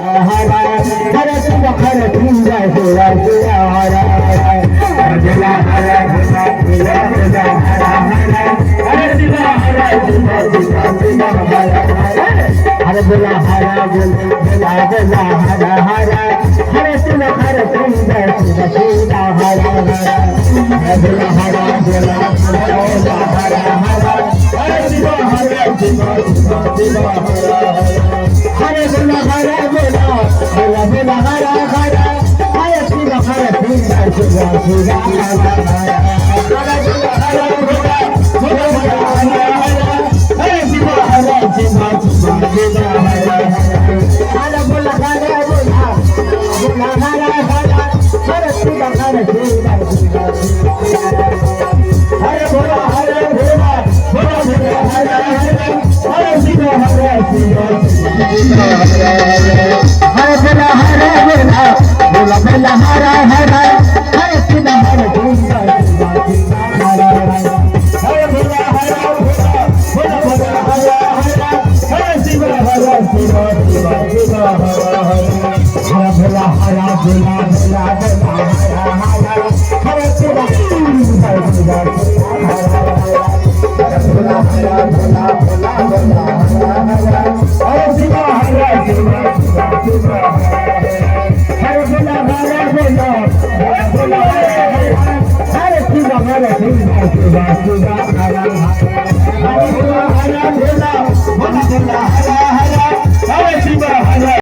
Hare Shiv Hare Shiv Jai Shiv Shiv Hare Hare Bhola Hare Bhola Bhola Bhola Hare Hare Shiv Hare Shiv Shiv Shiv Hare Hare Hare Bhola Hare Bhola Bhola Hare Hare Hare Shiv Hare Shiv Jai Shiv Shiv Hare Hare Hare Bhola Hare Bhola Bhola Hare Hare Hare Shiv Hare Shiv Shiv Shiv Hare Hare Bhola Hare Bhola Bhola Bhola Hare Hare Hare Shiv Hare Shiv Jai Shiv Shiv Hare Hare Hare Bhola Hare Bhola Bhola Bhola Hare Hare Hare Shiv Hare Shiv Shiv Shiv Hare Hare Bhola Hare Bhola Bhola Hare Hare Hare Shiv Hare Shiv Jai Shiv Shiv Hare Bhola Hare Bhola Bhola Bhola Hare Hare Hare Shiv Hare Shiv Shiv Hare Bhola Hare Bhola Bhola Bhola Hare Hare Hare Shiv Hare Shiv Jai Shiv Shiv Hare Hare Bhola Hare Bhola Bhola Bhola Hare Hare Hare Shiv Hare Shiv Shiv Shiv Hare Hare Bhola Hare Bhola Bhola Bhola Hare Hare Hare Shiv Hare Shiv Jai Shiv Hare Bhola Hare Bhola Bhola Bhola Hare Hare Hare Shiv Hare Shiv Shiv Hare Bhola Hare Bhola Bhola Bhola Hare Hare Hare Shiv Hare Shiv Shiv Shiv Hare